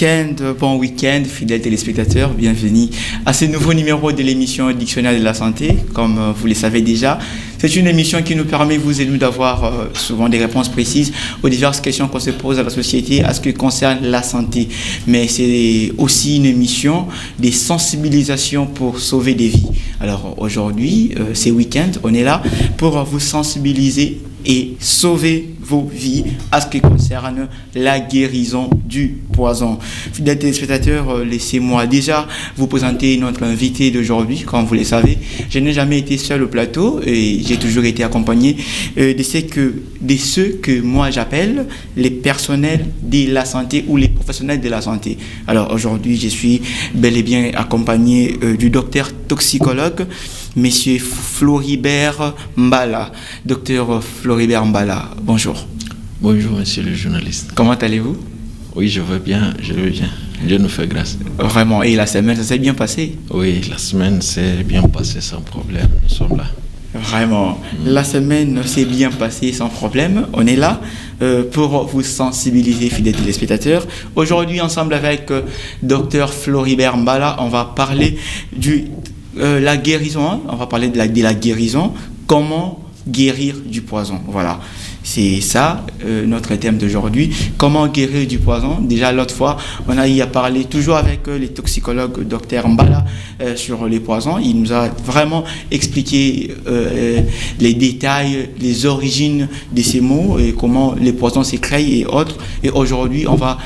bon week-end, fidèles téléspectateurs, bienvenue à ce nouveau numéro de l'émission Dictionnaire de la santé. Comme vous le savez déjà, c'est une émission qui nous permet, vous et nous, d'avoir souvent des réponses précises aux diverses questions qu'on se pose à la société à ce qui concerne la santé. Mais c'est aussi une émission de sensibilisation pour sauver des vies. Alors aujourd'hui, c'est week-end, on est là pour vous sensibiliser et sauver vos vies à ce qui concerne la guérison du poison. Fidèles téléspectateurs, laissez-moi déjà vous présenter notre invité d'aujourd'hui. Comme vous le savez, je n'ai jamais été seul au plateau et j'ai toujours été accompagné de ceux que moi j'appelle les personnels de la santé ou les professionnels de la santé. Alors aujourd'hui, je suis bel et bien accompagné du docteur toxicologue, Monsieur Floribert Mbala. Docteur Floribert Mbala, bonjour. Bonjour, monsieur le journaliste. Comment allez-vous? Oui, je vais bien. Dieu nous fait grâce. Vraiment, et la semaine, ça s'est bien passé? Oui, la semaine s'est bien passée sans problème. Nous sommes là. Vraiment, la semaine s'est bien passée sans problème. On est là pour vous sensibiliser, fidèles téléspectateurs. Aujourd'hui, ensemble avec docteur Floribert Mbala, on va parler la guérison, hein. On va parler de la guérison, comment guérir du poison. Voilà, c'est ça notre thème d'aujourd'hui. Comment guérir du poison. Déjà l'autre fois, on a y a parlé toujours avec les toxicologues, docteur Mbala, sur les poisons. Il nous a vraiment expliqué les détails, les origines de ces mots et comment les poisons se créent et autres. Et aujourd'hui, on va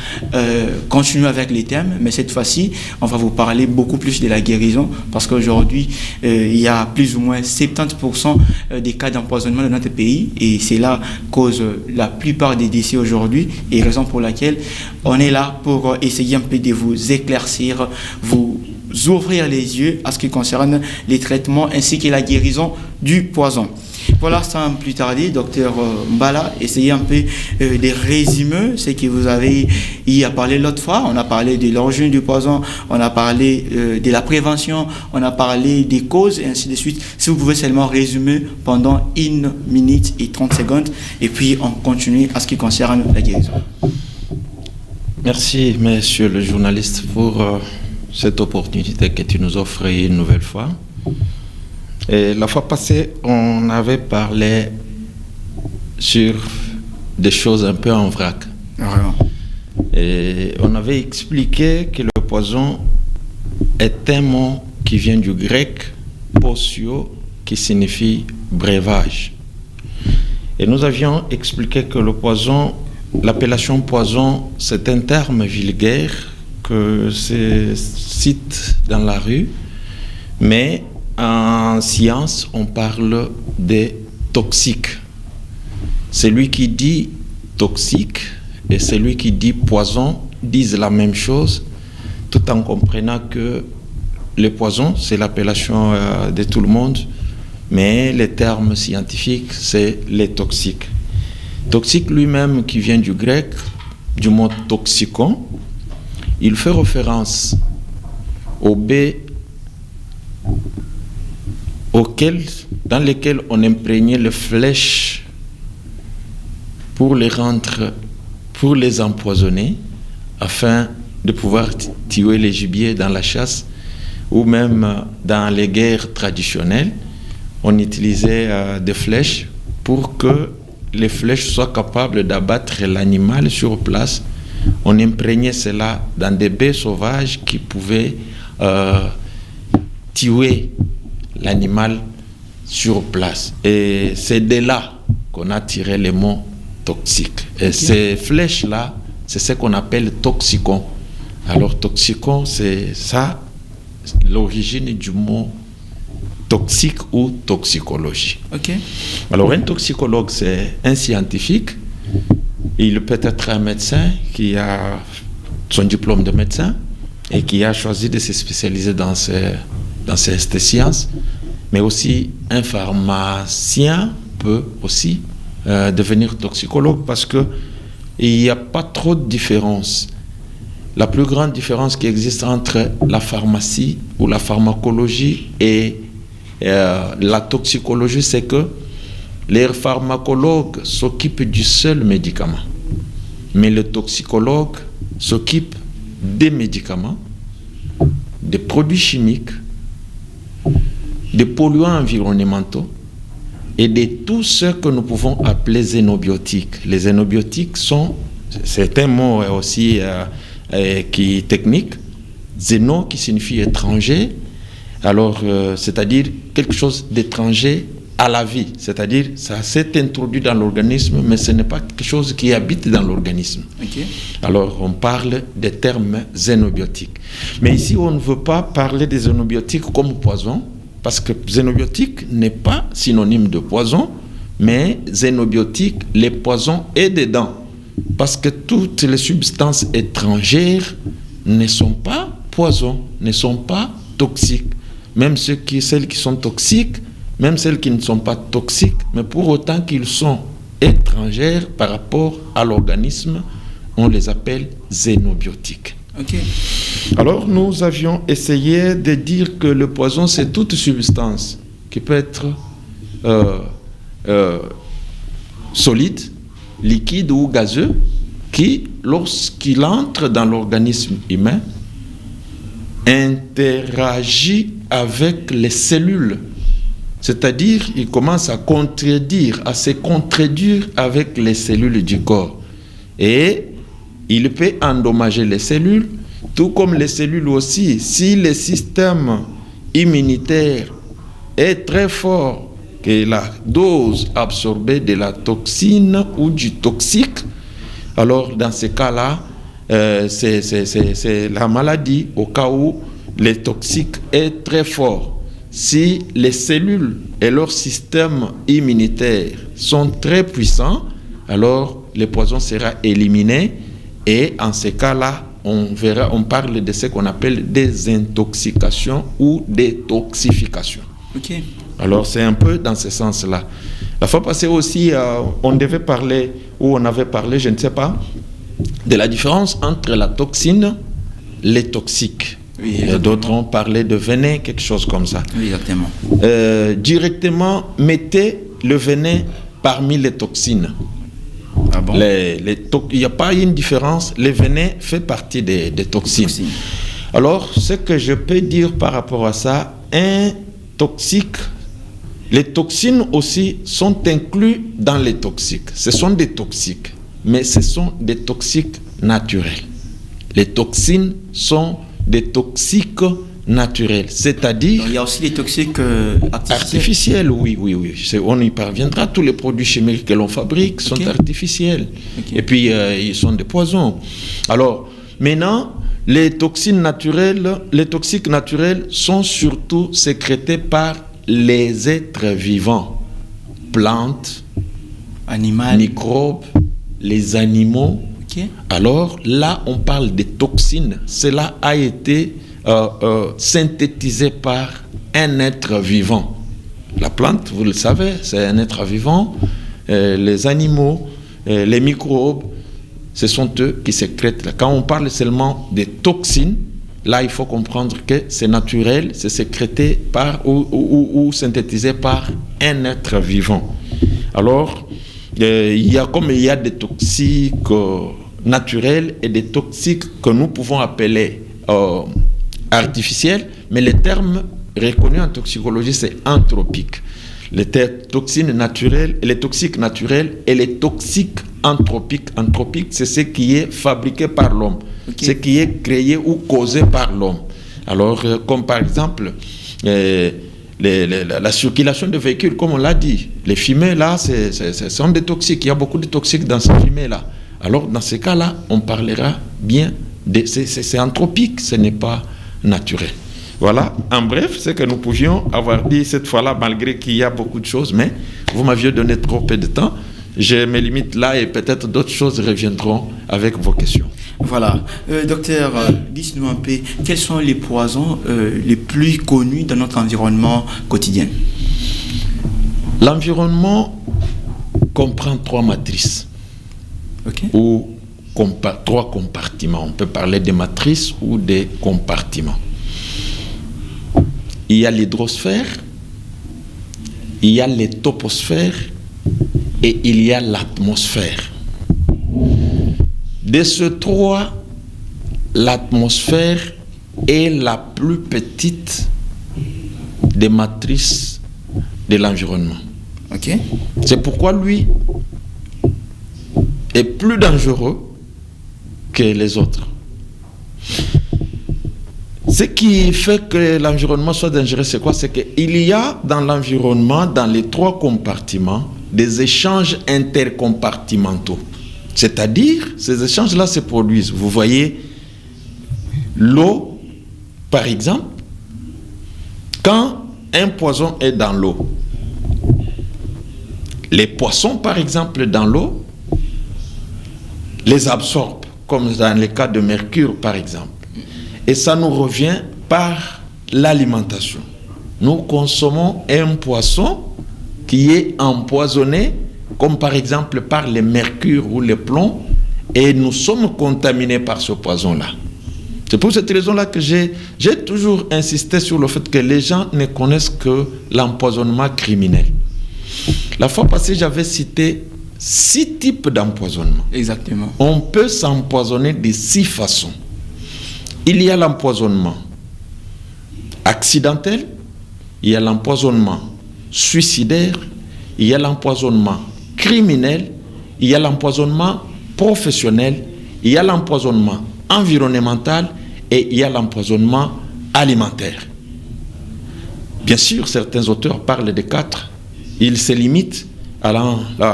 continuer avec les thèmes, mais cette fois-ci, on va vous parler beaucoup plus de la guérison parce qu'aujourd'hui, il y a plus ou moins 70% des cas d'empoisonnement dans notre pays et c'est là cause la plupart des décès aujourd'hui et raison pour laquelle on est là pour essayer un peu de vous éclaircir, vous ouvrir les yeux à ce qui concerne les traitements ainsi que la guérison du poison. Voilà, sans plus tarder, docteur Mbala, essayez un peu de résumer ce que vous avez y a parlé l'autre fois. On a parlé de l'origine du poison, on a parlé de la prévention, on a parlé des causes et ainsi de suite. Si vous pouvez seulement résumer pendant 1 minute et 30 secondes et puis on continue à ce qui concerne la guérison. Merci, monsieur le journaliste, pour cette opportunité que tu nous offres une nouvelle fois. Et la fois passée, on avait parlé sur des choses un peu en vrac. Vraiment. Et on avait expliqué que le poison est un mot qui vient du grec posio, qui signifie breuvage. Et nous avions expliqué que le poison, l'appellation poison, c'est un terme vulgaire que se cite dans la rue, mais en science, on parle de toxique. Celui qui dit toxique et celui qui dit poison disent la même chose, tout en comprenant que le poison, c'est l'appellation de tout le monde, mais le terme scientifique, c'est les toxiques. Toxique lui-même, qui vient du grec, du mot toxikon, il fait référence au B dans lesquels on imprégnait les flèches pour les empoisonner afin de pouvoir tuer les gibiers dans la chasse ou même dans les guerres traditionnelles. On utilisait des flèches pour que les flèches soient capables d'abattre l'animal sur place. On imprégnait cela dans des baies sauvages qui pouvaient tuer l'animal sur place. Et c'est de là qu'on a tiré le mot toxique. Et ces flèches-là, c'est ce qu'on appelle toxicon. Alors toxicon, c'est ça, l'origine du mot toxique ou toxicologie. Okay. Alors un toxicologue, c'est un scientifique. Il peut être un médecin qui a son diplôme de médecin et qui a choisi de se spécialiser dans cette science, mais aussi un pharmacien peut aussi devenir toxicologue parce qu'il n'y a pas trop de différence. La plus grande différence qui existe entre la pharmacie ou la pharmacologie et la toxicologie, c'est que les pharmacologues s'occupent du seul médicament, mais le toxicologue s'occupe des médicaments, des produits chimiques, des polluants environnementaux et de tout ce que nous pouvons appeler xénobiotiques. Les xénobiotiques c'est un mot aussi qui est technique, xéno qui signifie étranger, alors c'est-à-dire quelque chose d'étranger à la vie, c'est-à-dire ça s'est introduit dans l'organisme, mais ce n'est pas quelque chose qui habite dans l'organisme. Okay. Alors on parle des termes xénobiotiques. Mais ici on ne veut pas parler des xénobiotiques comme poison, parce que xénobiotique n'est pas synonyme de poison, mais xénobiotique, les poisons est dedans. Parce que toutes les substances étrangères ne sont pas poisons, ne sont pas toxiques. Même celles qui sont toxiques, même celles qui ne sont pas toxiques, mais pour autant qu'ils sont étrangères par rapport à l'organisme, on les appelle xénobiotiques. Okay. Alors, nous avions essayé de dire que le poison, c'est toute substance qui peut être solide, liquide ou gazeux, qui, lorsqu'il entre dans l'organisme humain, interagit avec les cellules. C'est-à-dire, il commence à se contredire avec les cellules du corps. Et il peut endommager les cellules, tout comme les cellules aussi. Si le système immunitaire est très fort, que la dose absorbée de la toxine ou du toxique, alors dans ce cas-là, c'est la maladie au cas où le toxique est très fort. Si les cellules et leur système immunitaire sont très puissants, alors le poison sera éliminé. Et en ce cas-là, on parle de ce qu'on appelle désintoxication ou détoxification. Okay. Alors, c'est un peu dans ce sens-là. La fois passée aussi, on avait parlé, je ne sais pas, de la différence entre la toxine et les toxiques. Oui, et d'autres ont parlé de venin, quelque chose comme ça. Oui, exactement. Directement, mettez le venin parmi les toxines. Ah bon? Il n'y a pas une différence. Le venin fait partie des toxines. Alors, ce que je peux dire par rapport à ça, un toxique, les toxines aussi sont inclus dans les toxiques. Ce sont des toxiques, mais ce sont des toxiques naturels. Les toxines sont des toxiques naturels, c'est-à-dire... Donc, il y a aussi les toxiques artificiels. Oui. On y parviendra. Tous les produits chimiques que l'on fabrique sont artificiels. Okay. Et puis, ils sont des poisons. Alors, maintenant, les toxiques naturelles sont surtout sécrétées par les êtres vivants, plantes, animaux, microbes, les animaux. Okay. Alors là, on parle de toxines. Cela a été synthétisé par un être vivant. La plante, vous le savez, c'est un être vivant. Les animaux, les microbes, ce sont eux qui sécrètent. Quand on parle seulement de toxines, là, il faut comprendre que c'est naturel, c'est sécrété par ou synthétisé par un être vivant. Alors, il y a des toxiques naturels et des toxiques que nous pouvons appeler artificiels, mais les termes reconnus en toxicologie, c'est anthropique. Les toxines naturelles, les toxiques naturels et les toxiques anthropiques. Anthropique, c'est ce qui est fabriqué par l'homme, ce qui est créé ou causé par l'homme. Alors, comme par exemple, la circulation de véhicules, comme on l'a dit, les fumées là, ce sont des toxiques. Il y a beaucoup de toxiques dans ces fumées là. Alors, dans ces cas-là, on parlera bien c'est anthropique, ce n'est pas naturel. Voilà, en bref, ce que nous pouvions avoir dit cette fois-là, malgré qu'il y a beaucoup de choses, mais vous m'aviez donné trop peu de temps. Je me limite là et peut-être d'autres choses reviendront avec vos questions. Voilà. Docteur, dites-nous un peu, quels sont les poisons les plus connus dans notre environnement quotidien? L'environnement comprend 3 matrices. Ou 3 compartiments. On peut parler de matrices ou de compartiments. Il y a l'hydrosphère, il y a les toposphères et il y a l'atmosphère. De ces 3 l'atmosphère est la plus petite des matrices de l'environnement. Ok. C'est pourquoi lui est plus dangereux que les autres. Ce qui fait que l'environnement soit dangereux, c'est quoi? C'est qu'il y a dans l'environnement, dans les 3 compartiments, des échanges intercompartimentaux. C'est-à-dire, ces échanges-là se produisent. Vous voyez, l'eau, par exemple, quand un poison est dans l'eau, les poissons, par exemple, dans l'eau, les absorbent, comme dans le cas de mercure, par exemple. Et ça nous revient par l'alimentation. Nous consommons un poisson qui est empoisonné, comme par exemple par le mercure ou le plomb, et nous sommes contaminés par ce poison-là. C'est pour cette raison-là que j'ai toujours insisté sur le fait que les gens ne connaissent que l'empoisonnement criminel. La fois passée, j'avais cité 6 types d'empoisonnement. Exactement. On peut s'empoisonner de 6 façons. Il y a l'empoisonnement accidentel, il y a l'empoisonnement suicidaire, il y a l'empoisonnement criminel, il y a l'empoisonnement professionnel, il y a l'empoisonnement environnemental et il y a l'empoisonnement alimentaire. Bien sûr, certains auteurs parlent de 4. Ils se limitent à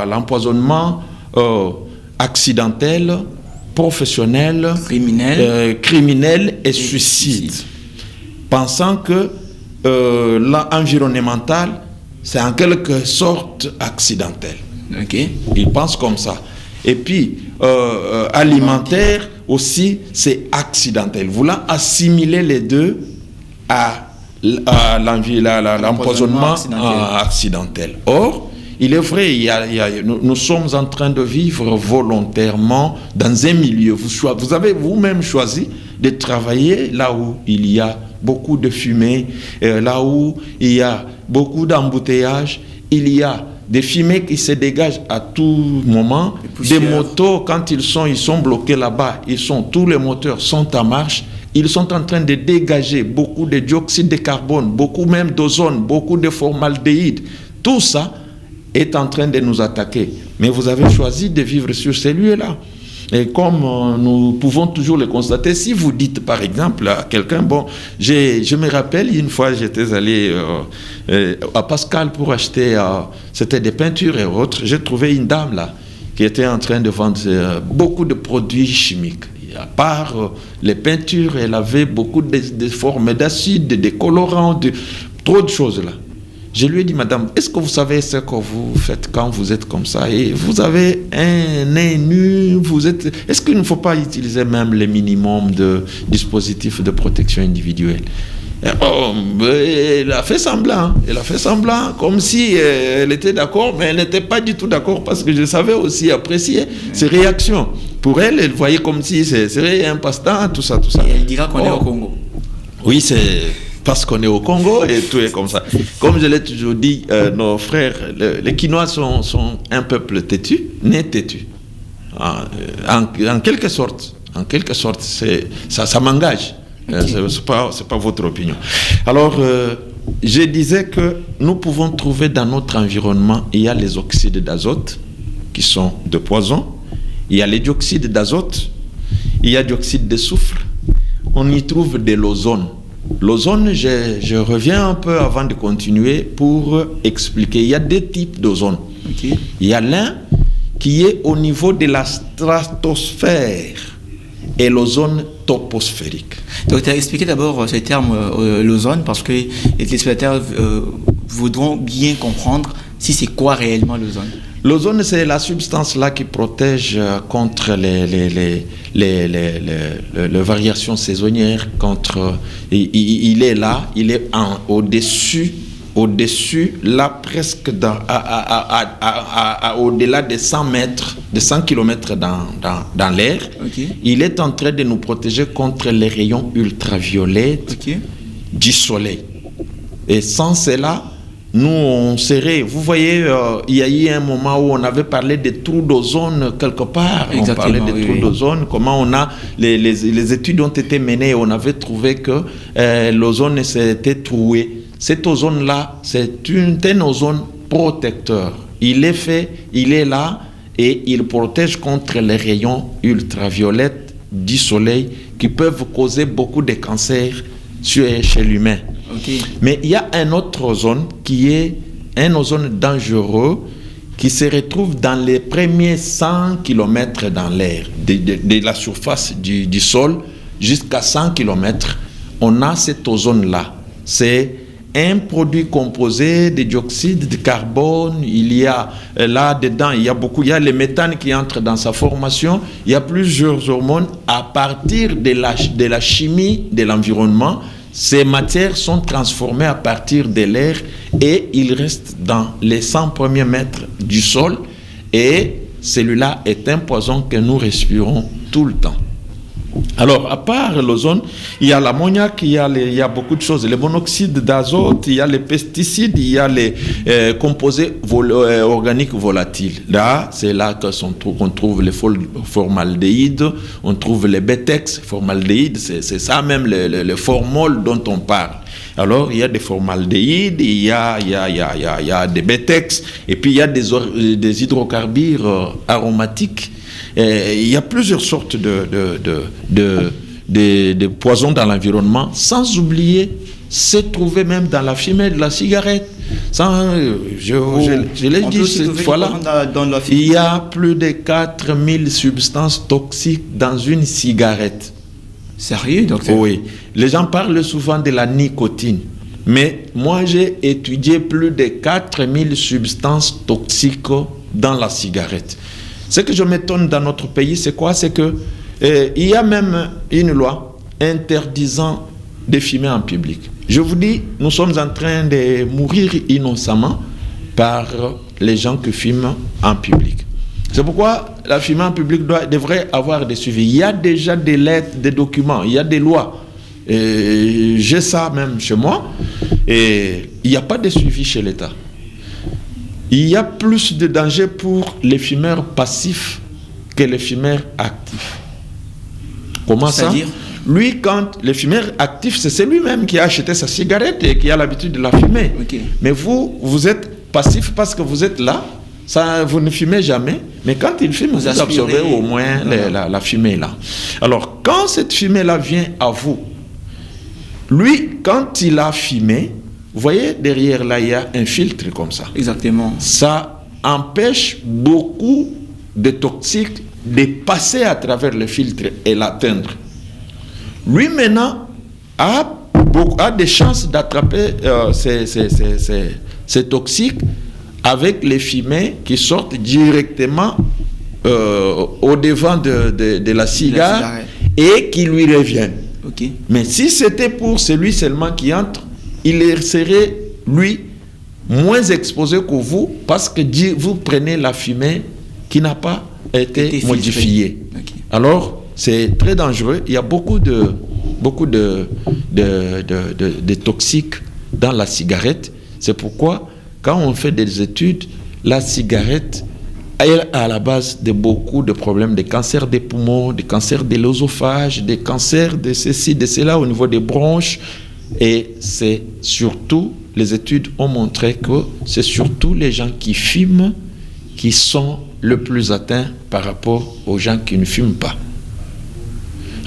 l'empoisonnement accidentel, professionnel, criminel et suicide. Pensant que l'environnemental, c'est en quelque sorte accidentel. Okay. Ils pensent comme ça. Et puis, alimentaire aussi, c'est accidentel. Voulant assimiler les deux à l'empoisonnement accidentel. Or, il est vrai, nous sommes en train de vivre volontairement dans un milieu. Vous avez vous-même choisi de travailler là où il y a beaucoup de fumée, là où il y a beaucoup d'embouteillages, il y a des fumées qui se dégagent à tout moment, des motos, quand ils sont bloqués là-bas, tous les moteurs sont en marche, ils sont en train de dégager beaucoup de dioxyde de carbone, beaucoup même d'ozone, beaucoup de formaldéhyde. Tout ça est en train de nous attaquer. Mais vous avez choisi de vivre sur ces lieux-là. Et comme nous pouvons toujours le constater, si vous dites par exemple à quelqu'un, je me rappelle une fois j'étais allé à Pascal pour acheter, c'était des peintures et autres, j'ai trouvé une dame là qui était en train de vendre beaucoup de produits chimiques. Et à part les peintures, elle avait beaucoup de formes d'acide, de colorants, trop de choses là. Je lui ai dit, madame, est-ce que vous savez ce que vous faites quand vous êtes comme ça et vous avez un nez nu, est-ce qu'il ne faut pas utiliser même le minimum de dispositifs de protection individuelle? Elle a fait semblant, comme si elle était d'accord, mais elle n'était pas du tout d'accord parce que je savais aussi apprécier ses réactions. Pour elle, elle voyait comme si c'était un passe-temps, tout ça. Et elle dira qu'on est au Congo. Oui, c'est parce qu'on est au Congo et tout est comme ça. Comme je l'ai toujours dit, nos frères, les Kinois sont un peuple têtu, né têtu. En quelque sorte, ça m'engage. C'est pas votre opinion. Alors, je disais que nous pouvons trouver dans notre environnement, il y a les oxydes d'azote qui sont de poison, il y a les dioxydes d'azote, il y a dioxyde de soufre, on y trouve de l'ozone. L'ozone, je reviens un peu avant de continuer pour expliquer. Il y a 2 types d'ozone. Okay. Il y a l'un qui est au niveau de la stratosphère et l'ozone toposphérique. Donc, tu as expliqué d'abord ce terme, l'ozone, parce que les téléspectateurs voudront bien comprendre si c'est quoi réellement l'ozone. L'ozone, c'est la substance là qui protège contre les variations saisonnières. Il est là, il est au-dessus, là presque au-delà de 100 mètres, de 100 km dans l'air. Okay. Il est en train de nous protéger contre les rayons ultraviolets du soleil. Et sans cela, nous, on serait... Vous voyez, il y a eu un moment où on avait parlé des trous d'ozone quelque part. Exactement, on parlait des trous d'ozone, comment on a... Les études ont été menées, on avait trouvé que l'ozone s'était troué. Cet ozone-là, c'est un ozone protecteur. Il est fait, il est là, et il protège contre les rayons ultraviolets du soleil qui peuvent causer beaucoup de cancers chez l'humain. Okay. Mais il y a un autre ozone qui est un ozone dangereux qui se retrouve dans les premiers 100 km dans l'air, de la surface du sol jusqu'à 100 km. On a cet ozone-là. C'est un produit composé de dioxyde de carbone. Il y a là-dedans, il y a le méthane qui entre dans sa formation. Il y a plusieurs hormones. À partir de la chimie de l'environnement, ces matières sont transformées à partir de l'air et ils restent dans les 100 premiers mètres du sol. Et celui-là est un poison que nous respirons tout le temps. Alors, à part l'ozone, il y a l'ammoniac, il y a beaucoup de choses. Le monoxyde d'azote, il y a les pesticides, il y a les composés organiques volatiles. Là, c'est là qu'on trouve les formaldéhydes, on trouve les bétex, formaldéhyde, c'est ça même le formol dont on parle. Alors, il y a des formaldéhydes, il y a des bétex, et puis il y a des hydrocarbures aromatiques. Il y a plusieurs sortes de poisons dans l'environnement, sans oublier se trouver même dans la fumée de la cigarette. Je l'ai dit cette fois-là, il y a plus de 4000 substances toxiques dans une cigarette. Sérieux, docteur? Oui. Les gens parlent souvent de la nicotine. Mais moi, j'ai étudié plus de 4000 substances toxiques dans la cigarette. Ce que je m'étonne dans notre pays, c'est quoi? C'est que il y a même une loi interdisant de fumer en public. Je vous dis, nous sommes en train de mourir innocemment par les gens qui fument en public. C'est pourquoi la fumée en public devrait avoir des suivis. Il y a déjà des lettres, des documents, il y a des lois. J'ai ça même chez moi. Et il n'y a pas de suivi chez l'État. Il y a plus de danger pour les fumeurs passifs que les fumeurs actifs. Comment ça? Lui, quand le fumeur actif, c'est lui-même qui a acheté sa cigarette et qui a l'habitude de la fumer. Okay. Mais vous êtes passif parce que vous êtes là, ça, vous ne fumez jamais, mais quand il fume, vous absorbez au moins la fumée là. Alors, quand cette fumée-là vient à vous, lui, quand il a fumé, vous voyez, derrière là, il y a un filtre comme ça. Exactement. Ça empêche beaucoup de toxiques de passer à travers le filtre et l'atteindre. Lui, maintenant, a des chances d'attraper ces toxiques avec les fumées qui sortent directement au devant de la cigarette et qui lui reviennent. Okay. Mais si c'était pour celui seulement qui entre, il serait, lui, moins exposé que vous parce que vous prenez la fumée qui n'a pas été modifiée. Okay. Alors, c'est très dangereux. Il y a beaucoup de toxiques dans la cigarette. C'est pourquoi, quand on fait des études, la cigarette est à la base de beaucoup de problèmes de cancer des poumons, de cancer de l'œsophage, de cancer de ceci, de cela au niveau des bronches. Et c'est surtout, les études ont montré que c'est surtout les gens qui fument qui sont le plus atteints par rapport aux gens qui ne fument pas.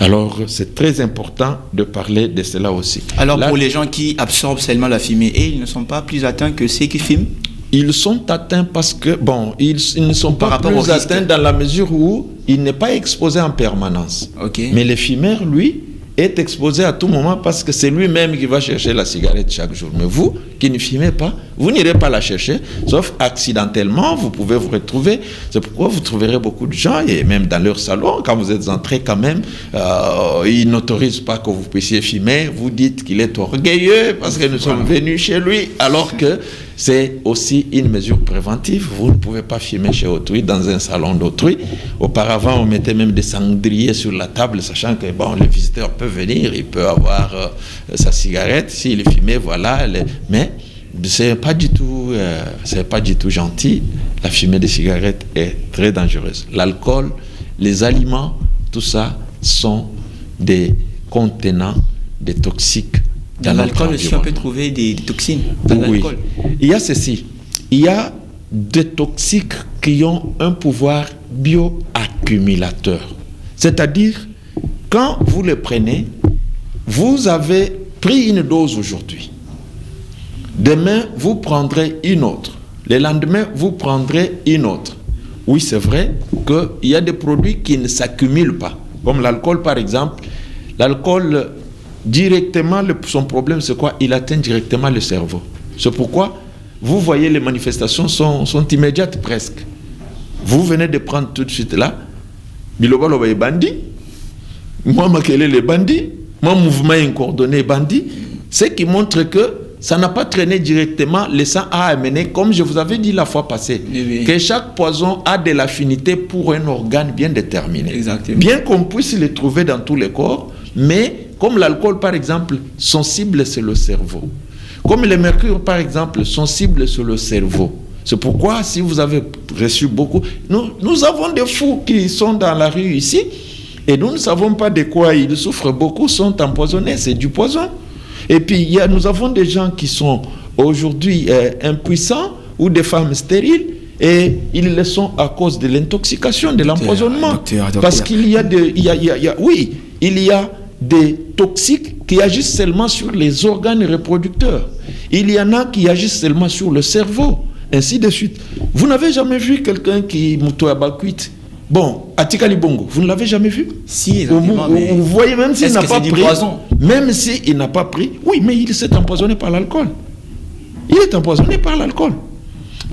Alors, c'est très important de parler de cela aussi. Alors, pour les gens qui absorbent seulement la fumée, et ils ne sont pas plus atteints que ceux qui fument? Ils sont atteints parce que, ils ne sont pas plus atteints dans la mesure où il n'est pas exposé en permanence. Okay. Mais le fumeur, lui, est exposé à tout moment parce que c'est lui-même qui va chercher la cigarette chaque jour. Mais vous, qui ne fumez pas, vous n'irez pas la chercher, sauf accidentellement, vous pouvez vous retrouver. C'est pourquoi vous trouverez beaucoup de gens, et même dans leur salon, quand vous êtes entré quand même, ils n'autorisent pas que vous puissiez fumer. Vous dites qu'il est orgueilleux parce que nous sommes venus chez lui, alors que c'est aussi une mesure préventive. Vous ne pouvez pas fumer chez autrui, dans un salon d'autrui. Auparavant, on mettait même des cendriers sur la table, sachant que le visiteur peut venir, il peut avoir sa cigarette. S'il fumait, voilà. Mais c'est pas du tout gentil. La fumée des cigarettes est très dangereuse. L'alcool, les aliments, tout ça sont des contenants des toxiques. Dans l'alcool aussi, on peut trouver des toxines dans l'alcool. Il y a ceci. Il y a des toxiques qui ont un pouvoir bioaccumulateur. C'est-à-dire, quand vous les prenez, vous avez pris une dose aujourd'hui. Demain, vous prendrez une autre. Le lendemain, vous prendrez une autre. Oui, c'est vrai qu'il y a des produits qui ne s'accumulent pas. Comme l'alcool, par exemple. L'alcool, directement, son problème, c'est quoi? Il atteint directement le cerveau. C'est pourquoi, vous voyez, les manifestations sont immédiates presque. Vous venez de prendre tout de suite là, Biloba Loba est bandit, moi Makele les bandits, mon mouvement incoordonné bandit, ce qui montre que ça n'a pas traîné directement, le sang a amené, comme je vous avais dit la fois passée, que chaque poison a de l'affinité pour un organe bien déterminé. Exactement. Bien qu'on puisse le trouver dans tous les corps, mais comme l'alcool par exemple, son cible c'est le cerveau. Comme le mercure par exemple, son cible c'est le cerveau. C'est pourquoi si vous avez reçu beaucoup, nous avons des fous qui sont dans la rue ici, et nous ne savons pas de quoi ils souffrent, beaucoup sont empoisonnés, c'est du poison. Et puis, nous avons des gens qui sont aujourd'hui impuissants ou des femmes stériles et ils le sont à cause de l'intoxication, de l'empoisonnement. Parce qu'il y a il y a des toxiques qui agissent seulement sur les organes reproducteurs. Il y en a qui agissent seulement sur le cerveau, ainsi de suite. Vous n'avez jamais vu quelqu'un qui moutoyabakuit? Bon, Atikali Bongo, vous ne l'avez jamais vu? Si, exactement. Vous voyez, même s'il n'a pas pris, poison? Même s'il n'a pas pris, oui, mais il s'est empoisonné par l'alcool. Il est empoisonné par l'alcool.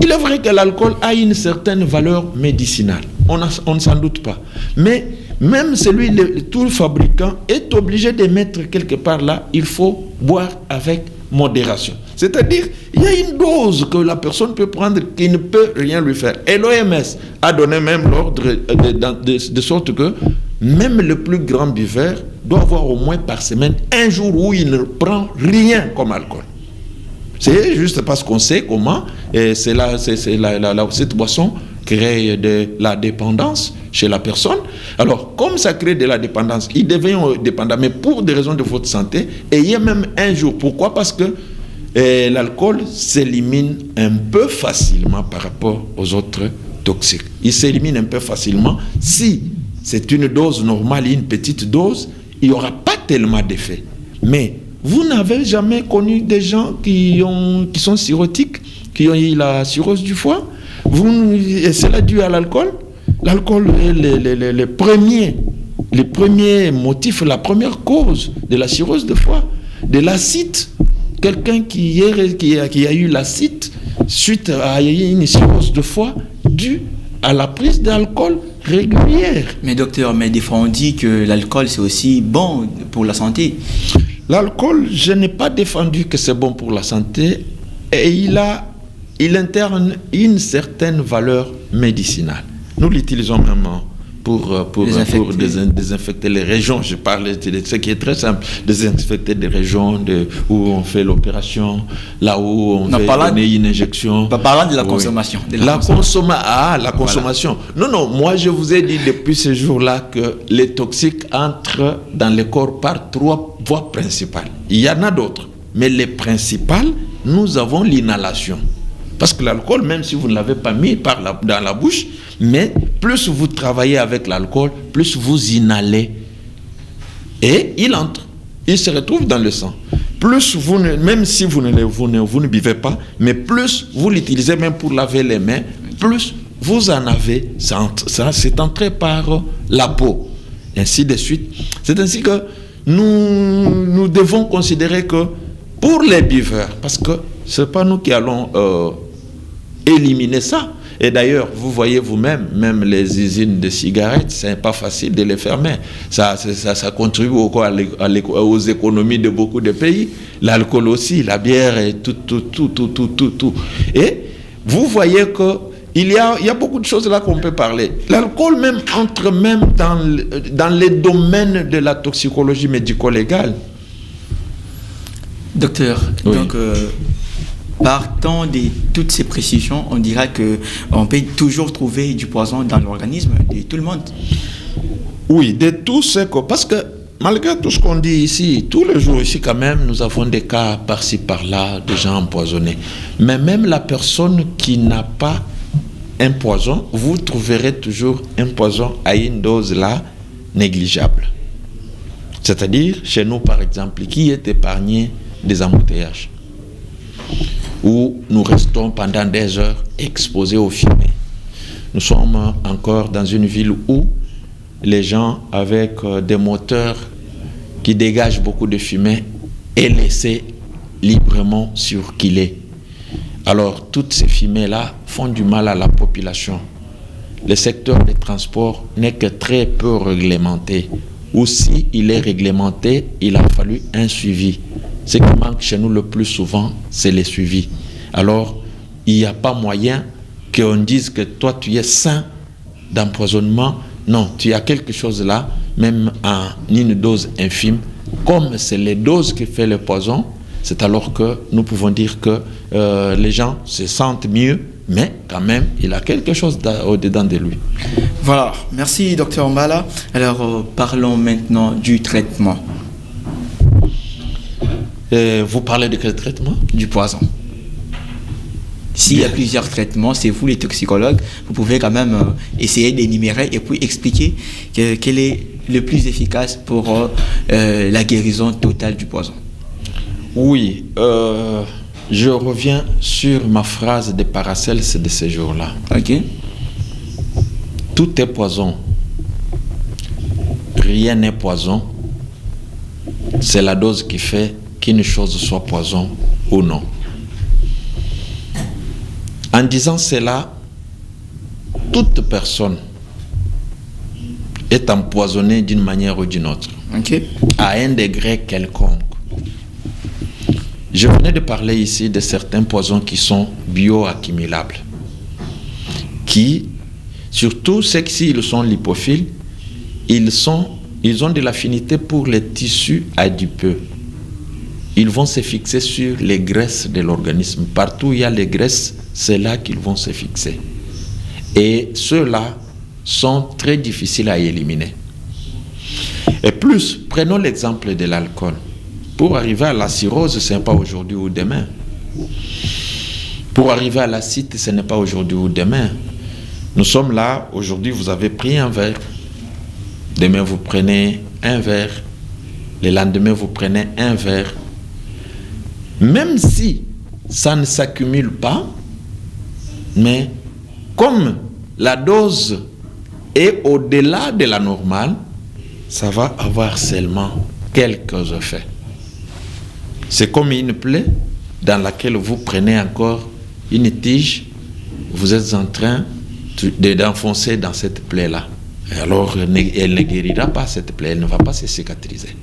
Il est vrai que l'alcool a une certaine valeur médicinale. On ne s'en doute pas. Mais même tout le fabricant est obligé de mettre quelque part là, il faut boire avec modération. C'est-à-dire, il y a une dose que la personne peut prendre qui ne peut rien lui faire. Et l'OMS a donné même l'ordre de sorte que même le plus grand buveur doit avoir au moins par semaine un jour où il ne prend rien comme alcool. C'est juste parce qu'on sait comment cette boisson crée de la dépendance chez la personne. Alors, comme ça crée de la dépendance, il devient dépendant, mais pour des raisons de votre santé, et il y a même un jour. Pourquoi? Parce que l'alcool s'élimine un peu facilement par rapport aux autres toxiques. Il s'élimine un peu facilement. Si c'est une dose normale, une petite dose, il n'y aura pas tellement d'effet. Mais vous n'avez jamais connu des gens qui sont cirrhotiques, qui ont eu la cirrhose du foie? Et c'est dû à l'alcool? L'alcool est le premier motif, la première cause de la cirrhose de foie, de l'acide. Quelqu'un qui a eu l'acide suite à une cirrhose de foie due à la prise d'alcool régulière. Mais docteur, des fois on dit que l'alcool c'est aussi bon pour la santé. L'alcool, je n'ai pas défendu que c'est bon pour la santé et il interne une certaine valeur médicinale. Nous l'utilisons même pour désinfecter les régions. Je parle de ce qui est très simple, désinfecter des régions où on fait l'opération, là où on veut donner une injection. Parlant de la consommation. La consommation. Voilà. Non, moi je vous ai dit depuis ce jour-là que les toxiques entrent dans le corps par 3 voies principales. Il y en a d'autres, mais les principales, nous avons l'inhalation. Parce que l'alcool, même si vous ne l'avez pas mis dans la bouche, mais plus vous travaillez avec l'alcool, plus vous inhalez. Et il entre. Il se retrouve dans le sang. Plus même si vous ne buvez pas, mais plus vous l'utilisez même pour laver les mains, plus vous en avez. Ça c'est entré par la peau. Ainsi de suite. C'est ainsi que nous devons considérer que pour les buveurs, parce que ce n'est pas nous qui allons éliminer ça. Et d'ailleurs, vous voyez vous-même, même les usines de cigarettes, c'est pas facile de les fermer. Ça contribue aux économies de beaucoup de pays. L'alcool aussi, la bière et tout. Et vous voyez que il y a beaucoup de choses là qu'on peut parler. L'alcool même entre même dans les domaines de la toxicologie médico-légale. Docteur, oui. Donc Partant de toutes ces précisions, on dira qu'on peut toujours trouver du poison dans l'organisme de tout le monde. Oui, de tout ce que... Parce que malgré tout ce qu'on dit ici, tous les jours ici quand même, nous avons des cas par-ci par-là, de gens empoisonnés. Mais même la personne qui n'a pas un poison, vous trouverez toujours un poison à une dose là négligeable. C'est-à-dire, chez nous par exemple, qui est épargné des embouteillages, où nous restons pendant des heures exposés aux fumées. Nous sommes encore dans une ville où les gens avec des moteurs qui dégagent beaucoup de fumée est laissé librement circuler. Alors, toutes ces fumées-là font du mal à la population. Le secteur des transports n'est que très peu réglementé. Ou si il est réglementé, il a fallu un suivi. Ce qui manque chez nous le plus souvent, c'est le suivi. Alors, il n'y a pas moyen qu'on dise que toi, tu es sain d'empoisonnement. Non, tu as quelque chose là, même en une dose infime. Comme c'est les doses qui font le poison, c'est alors que nous pouvons dire que les gens se sentent mieux, mais quand même, il a quelque chose au-dedans de lui. Voilà, merci Dr Mbala. Alors, parlons maintenant du traitement. Vous parlez de quel traitement? Du poison. S'il y a plusieurs traitements, c'est vous les toxicologues, vous pouvez quand même essayer d'énumérer et puis expliquer quel est le plus efficace pour la guérison totale du poison. Oui, je reviens sur ma phrase de Paracels de ces jours-là. Ok. Tout est poison. Rien n'est poison. C'est la dose qui fait qu'une chose soit poison ou non. En disant cela, toute personne est empoisonnée d'une manière ou d'une autre, okay, à un degré quelconque. Je venais de parler ici de certains poisons qui sont bioaccumulables, qui, surtout ceux qui sont lipophiles, ils ont de l'affinité pour les tissus adipeux. Ils vont se fixer sur les graisses de l'organisme. Partout où il y a les graisses, c'est là qu'ils vont se fixer. Et ceux-là sont très difficiles à éliminer. Et plus, prenons l'exemple de l'alcool. Pour arriver à la cirrhose, ce n'est pas aujourd'hui ou demain. Pour arriver à l'acide, ce n'est pas aujourd'hui ou demain. Nous sommes là, aujourd'hui vous avez pris un verre. Demain vous prenez un verre. Le lendemain vous prenez un verre. Même si ça ne s'accumule pas, mais comme la dose est au-delà de la normale, ça va avoir seulement quelques effets. C'est comme une plaie dans laquelle vous prenez encore une tige, vous êtes en train d'enfoncer dans cette plaie-là. Et alors, elle ne guérira pas cette plaie, elle ne va pas se cicatriser.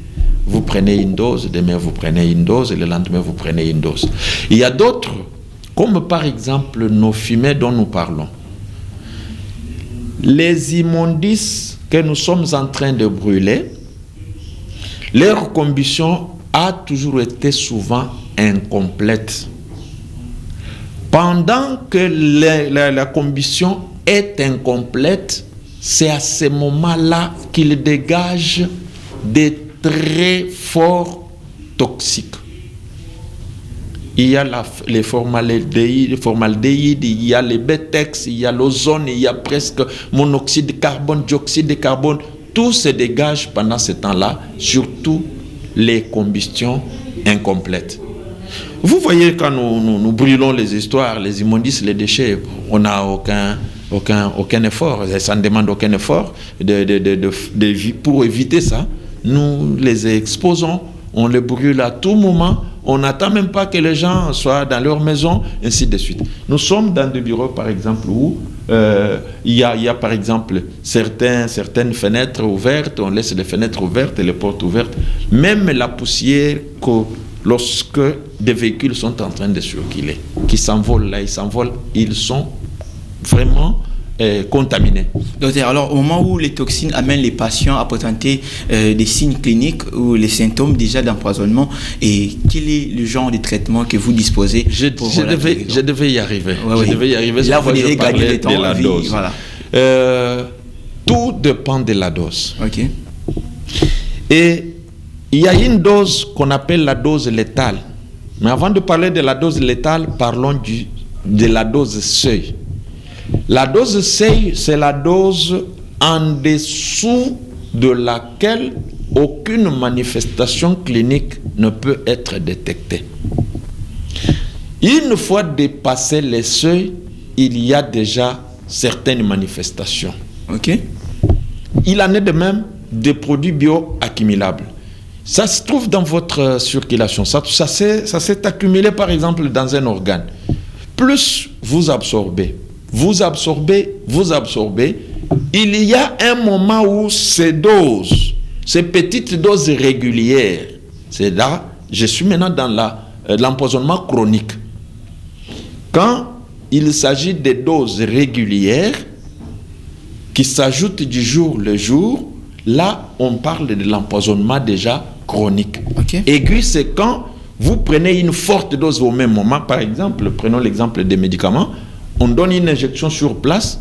Vous prenez une dose, demain vous prenez une dose, et le lendemain vous prenez une dose. Il y a d'autres, comme par exemple nos fumées dont nous parlons. Les immondices que nous sommes en train de brûler, leur combustion a toujours été souvent incomplète. Pendant que la combustion est incomplète, c'est à ce moment-là qu'il dégage des très forts toxiques. Il y a les formaldéhydes, il y a les BTEX, il y a l'ozone, il y a presque monoxyde de carbone, dioxyde de carbone. Tout se dégage pendant ce temps-là, surtout les combustions incomplètes. Vous voyez, quand nous brûlons les histoires, les immondices, les déchets, on n'a aucun effort, ça ne demande aucun effort pour éviter ça. Nous les exposons, on les brûle à tout moment, on n'attend même pas que les gens soient dans leur maison, ainsi de suite. Nous sommes dans des bureaux, par exemple, où il y a par exemple certaines fenêtres ouvertes, on laisse les fenêtres ouvertes et les portes ouvertes. Même la poussière, lorsque des véhicules sont en train de circuler, qui s'envolent là, ils sont vraiment contaminés. Docteur, alors au moment où les toxines amènent les patients à présenter des signes cliniques ou les symptômes déjà d'empoisonnement, et quel est le genre de traitement que vous disposez Je devais y arriver. Ouais, je devais y arriver. Là, vous devez gagner du temps. De la dose. Voilà. Tout dépend de la dose. Ok. Et il y a une dose qu'on appelle la dose létale. Mais avant de parler de la dose létale, parlons de la dose seuil. La dose seuil, c'est la dose en dessous de laquelle aucune manifestation clinique ne peut être détectée. Une fois dépassé les seuils, il y a déjà certaines manifestations. Ok. Il en est de même des produits bioaccumulables. Ça se trouve dans votre circulation. Ça s'est accumulé par exemple dans un organe. Plus vous absorbez, il y a un moment où ces doses, ces petites doses régulières, c'est là, je suis maintenant dans l'empoisonnement chronique. Quand il s'agit des doses régulières qui s'ajoutent du jour le jour, là, on parle de l'empoisonnement déjà chronique. Okay. Aigu, c'est quand vous prenez une forte dose au même moment. Par exemple, prenons l'exemple des médicaments. On donne une injection sur place,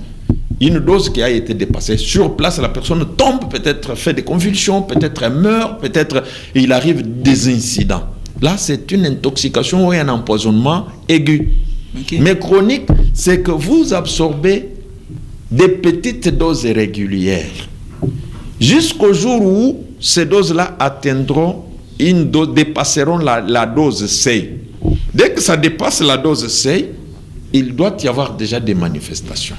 une dose qui a été dépassée. Sur place, la personne tombe, peut-être fait des convulsions, peut-être elle meurt, peut-être il arrive des incidents. Là, c'est une intoxication ou un empoisonnement aigu. Okay. Mais chronique, c'est que vous absorbez des petites doses régulières jusqu'au jour où ces doses-là atteindront dépasseront la dose seuil. Dès que ça dépasse la dose seuil, il doit y avoir déjà des manifestations.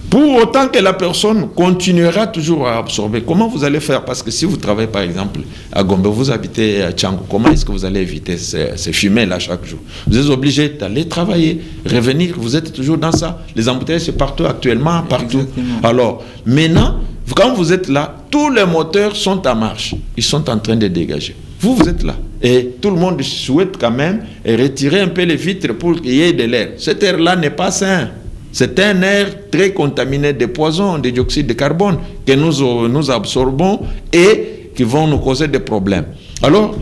Pour autant que la personne continuera toujours à absorber, comment vous allez faire? Parce que si vous travaillez par exemple à Gombe, vous habitez à Tchangou, comment est-ce que vous allez éviter ces fumées-là chaque jour? Vous êtes obligé d'aller travailler, revenir, vous êtes toujours dans ça. Les embouteillages, c'est partout actuellement, partout. Exactement. Alors, maintenant, quand vous êtes là, tous les moteurs sont en marche. Ils sont en train de dégager. Vous êtes là. Et tout le monde souhaite quand même retirer un peu les vitres pour qu'il y ait de l'air. Cet air-là n'est pas sain. C'est un air très contaminé de poisons, de dioxyde de carbone que nous absorbons et qui vont nous causer des problèmes. Alors,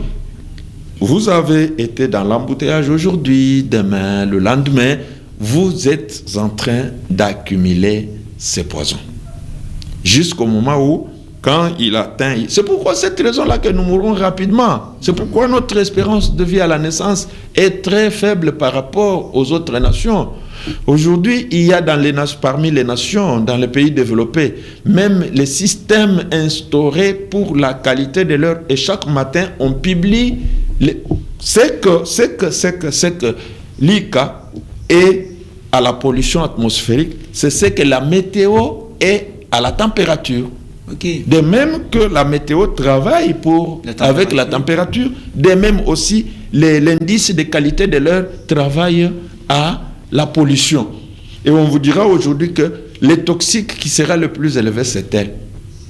vous avez été dans l'embouteillage aujourd'hui, demain, le lendemain, vous êtes en train d'accumuler ces poisons. Jusqu'au moment où, quand il atteint... C'est pourquoi cette raison-là que nous mourrons rapidement. C'est pourquoi notre espérance de vie à la naissance est très faible par rapport aux autres nations. Aujourd'hui, il y a parmi les nations, dans les pays développés, même les systèmes instaurés pour la qualité de l'air. Et chaque matin, on publie c'est que l'ICA est à la pollution atmosphérique, c'est ce que la météo est à la température. Okay. De même que la météo travaille avec la température, de même aussi l'indice de qualité de l'air travaille à la pollution. Et on vous dira aujourd'hui que les toxiques qui sera le plus élevé, c'est elle.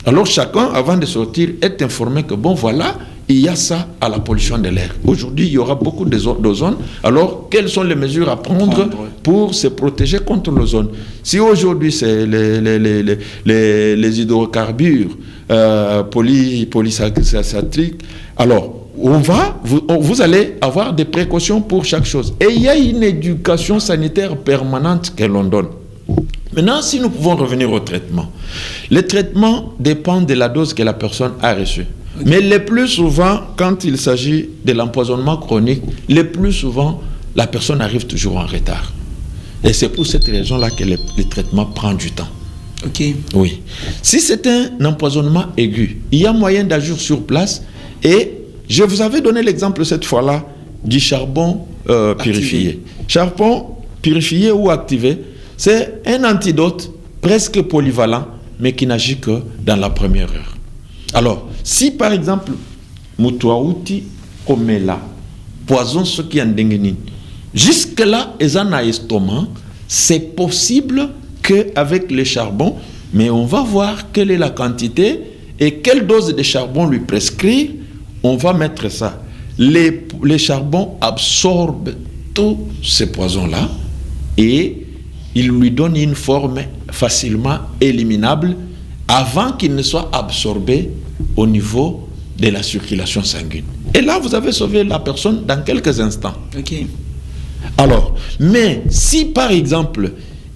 Alors chacun, avant de sortir, est informé que bon voilà, il y a ça à la pollution de l'air. Aujourd'hui, il y aura beaucoup d'ozone. Alors, quelles sont les mesures à prendre pour se protéger contre l'ozone? Si aujourd'hui, c'est les hydrocarbures polysaccharitiques, alors, vous allez avoir des précautions pour chaque chose. Et il y a une éducation sanitaire permanente que l'on donne. Maintenant, si nous pouvons revenir au traitement. Le traitement dépend de la dose que la personne a reçue. Okay. Mais le plus souvent, quand il s'agit de l'empoisonnement chronique, le plus souvent, la personne arrive toujours en retard. Et c'est pour cette raison-là que le traitement prend du temps. Ok. Oui. Si c'est un empoisonnement aigu, il y a moyen d'agir sur place. Et je vous avais donné l'exemple cette fois-là du charbon purifié. Charbon purifié ou activé, c'est un antidote presque polyvalent, mais qui n'agit que dans la première heure. Alors, si par exemple, Moutouaouti Komela, poison ce qui en denguenine, jusque-là, ils en ont estomac, c'est possible qu'avec le charbon, mais on va voir quelle est la quantité et quelle dose de charbon lui prescrire, on va mettre ça. Les charbons absorbent tous ces poisons-là et il lui donne une forme facilement éliminable avant qu'il ne soit absorbé au niveau de la circulation sanguine. Et là, vous avez sauvé la personne dans quelques instants. Ok. Alors, mais si par exemple,